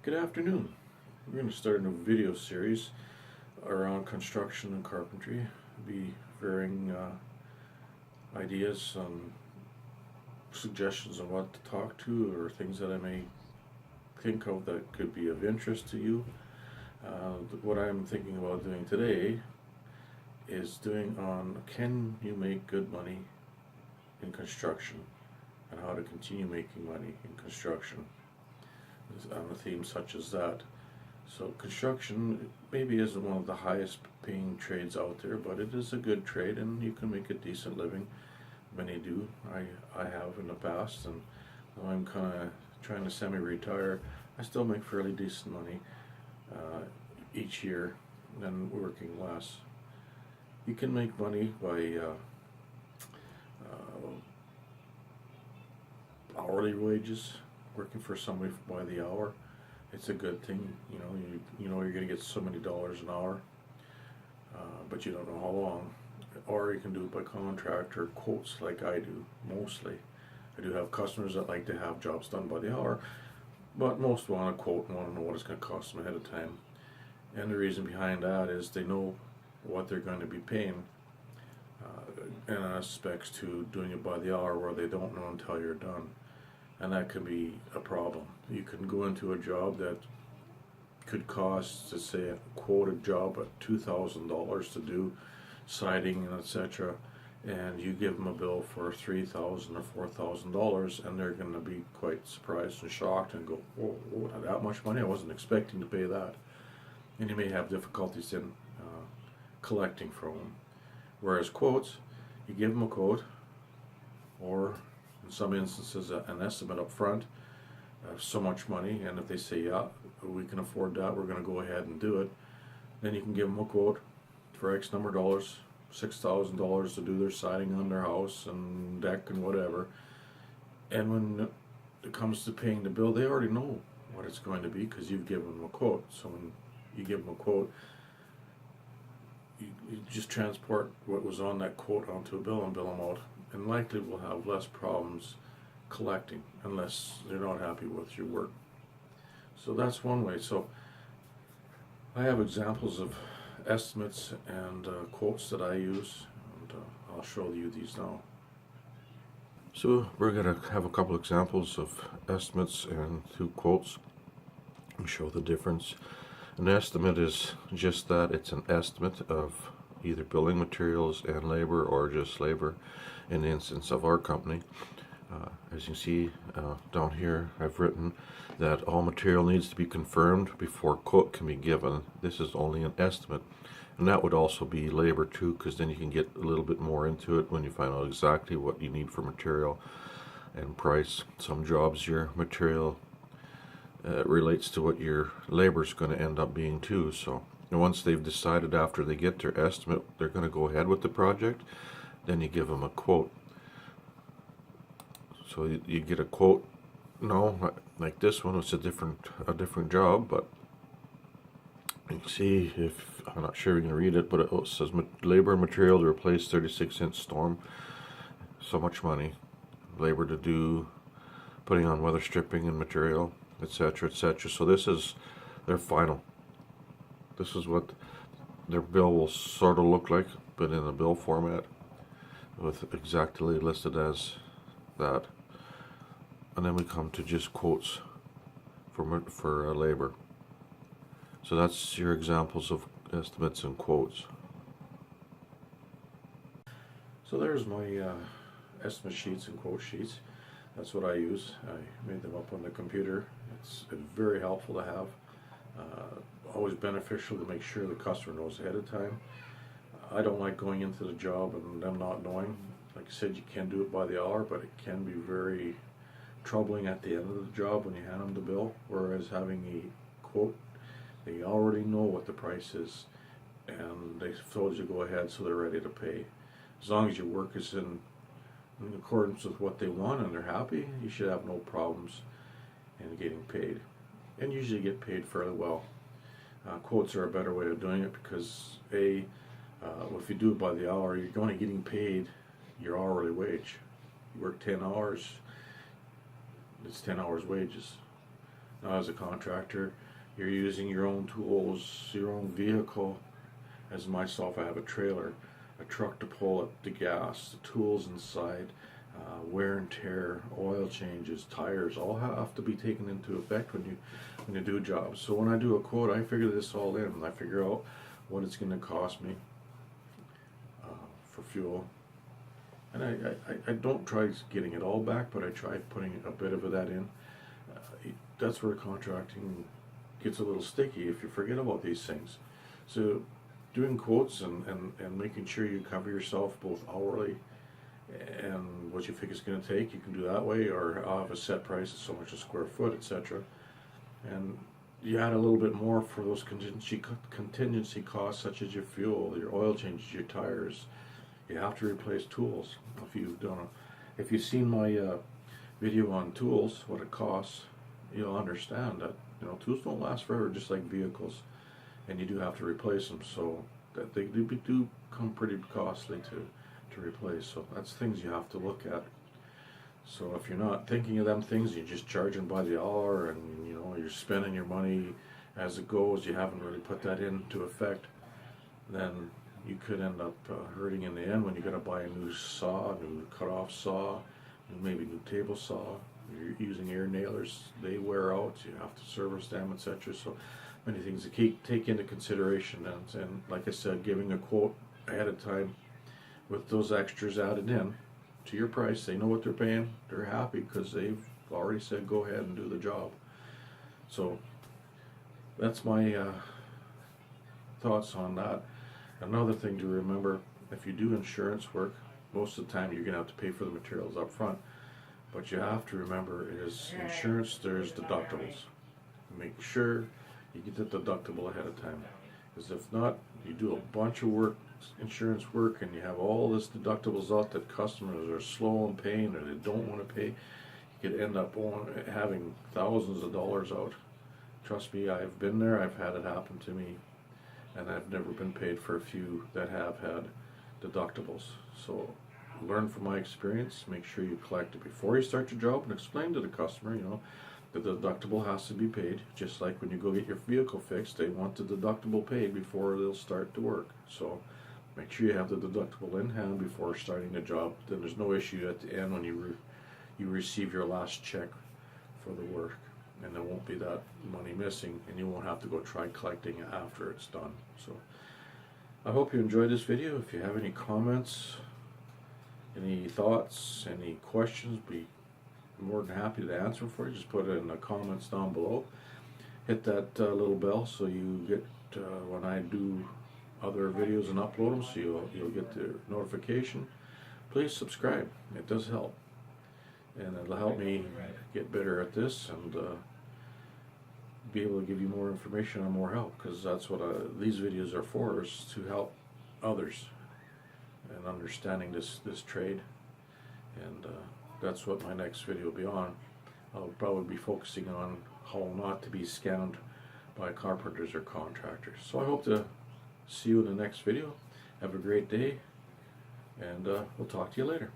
Good afternoon. We're going to start a new video series around construction and carpentry. Be varying ideas, suggestions on what to talk to, or things that I may think of that could be of interest to you. What I'm thinking about doing today is doing on can you make good money in construction and how to continue making money in construction on a theme such as that. So construction maybe isn't one of the highest paying trades out there, but it is a good trade and you can make a decent living. Many do. I have in the past, and though I'm kind of trying to semi-retire, I still make fairly decent money each year than working less. You can make money by hourly wages, working for somebody by the hour. It's a good thing, you know you're going to get so many dollars an hour, but you don't know how long. Or you can do it by contract or quotes like I do mostly. I do have customers that like to have jobs done by the hour, but most want a quote and want to know what it's going to cost them ahead of time. And the reason behind that is they know what they're going to be paying, in aspects to doing it by the hour where they don't know until you're done. And that can be a problem. You can go into a job that could cost, to say, a quoted job at $2,000 to do siding and etc., and you give them a bill for $3,000 or $4,000, and they're going to be quite surprised and shocked and go, "Whoa, that much money? I wasn't expecting to pay that." And you may have difficulties in collecting from them. Whereas quotes, you give them a quote, or in some instances an estimate up front of so much money, and if they say, "Yeah, we can afford that, we're going to go ahead and do it," then you can give them a quote for X number of dollars, $6,000 to do their siding on their house and deck and whatever. And when it comes to paying the bill, they already know what it's going to be because you've given them a quote. So when you give them a quote, you just transport what was on that quote onto a bill and bill them out, and likely will have less problems collecting unless they're not happy with your work. So that's one way. So I have examples of estimates and quotes that I use, and I'll show you these now. So we're going to have a couple examples of estimates and two quotes and show the difference. An estimate is just that, it's an estimate of either building materials and labor, or just labor in the instance of our company. As you see down here, I've written that all material needs to be confirmed before quote can be given. This is only an estimate, and that would also be labor too, because then you can get a little bit more into it when you find out exactly what you need for material and price. Some jobs your material relates to what your labor is going to end up being too. So once they've decided, after they get their estimate, they're going to go ahead with the project, then you give them a quote. So you get a quote. No, like this one, it's a different job, but you can see, if I'm not sure you can read it, but it says labor and material to replace 36-inch storm, so much money. Labor to do putting on weather stripping and material, etc., etc. So this is their final. This is what their bill will sort of look like, but in a bill format with exactly listed as that. And then we come to just quotes for labor. So that's your examples of estimates and quotes. So there's my estimate sheets and quote sheets. That's what I use. I made them up on the computer. It's very helpful to have. Always beneficial to make sure the customer knows ahead of time. I don't like going into the job and them not knowing. Like I said, you can do it by the hour, but it can be very troubling at the end of the job when you hand them the bill. Whereas having a quote, they already know what the price is, and they told you to go ahead, so they're ready to pay. As long as your work is in accordance with what they want and they're happy, you should have no problems in getting paid, and usually get paid fairly well. Quotes are a better way of doing it because if you do it by the hour, you're only getting paid your hourly wage. You work 10 hours, it's 10 hours wages. Now, as a contractor, you're using your own tools, your own vehicle. As myself, I have a trailer, a truck to pull up the gas, the tools inside, wear and tear, oil changes, tires, all have to be taken into effect when you do jobs. So when I do a quote, I figure this all in, and I figure out what it's going to cost me for fuel. And I don't try getting it all back, but I try putting a bit of that in. That's where contracting gets a little sticky if you forget about these things. So doing quotes and making sure you cover yourself both hourly and what you think it's going to take, you can do that way, or I'll have a set price, it's so much a square foot, etc. And you add a little bit more for those contingency costs, such as your fuel, your oil changes, your tires. You have to replace tools. If you've seen my video on tools, what it costs, you'll understand that tools don't last forever, just like vehicles, and you do have to replace them. So that they do come pretty costly to replace. So that's things you have to look at. So if you're not thinking of them things, you're just charging by the hour, and you're spending your money as it goes, you haven't really put that into effect, then you could end up hurting in the end when you got to buy a new saw, a new cut-off saw, maybe new table saw. You're using air nailers, they wear out, you have to service them, etc. So many things to take into consideration, and like I said, giving a quote ahead of time with those extras added in to your price. They know what they're paying, they're happy because they've already said go ahead and do the job. So that's my thoughts on that. Another thing to remember, if you do insurance work, most of the time you're going to have to pay for the materials up front. But you have to remember is insurance, there's deductibles. Make sure you get the deductible ahead of time. Because if not, you do a bunch of work, insurance work, and you have all this deductibles out that customers are slow in paying or they don't want to pay. You could end up having thousands of dollars out. Trust me, I've been there, I've had it happen to me, and I've never been paid for a few that have had deductibles. So learn from my experience, make sure you collect it before you start your job, and explain to the customer, the deductible has to be paid. Just like when you go get your vehicle fixed, they want the deductible paid before they'll start to work. So make sure you have the deductible in hand before starting the job. Then there's no issue at the end when you receive your last check for the work, and there won't be that money missing, and you won't have to go try collecting it after it's done. So I hope you enjoyed this video. If you have any comments, any thoughts, any questions, be more than happy to answer for you. Just put it in the comments down below. Hit that little bell so you get when I do other videos and upload them, so you'll get the notification. Please subscribe, it does help, and it'll help me get better at this and be able to give you more information and more help, because that's what these videos are for, is to help others and understanding this trade. And that's what my next video will be on. I'll probably be focusing on how not to be scammed by carpenters or contractors. So I hope to see you in the next video. Have a great day, and we'll talk to you later.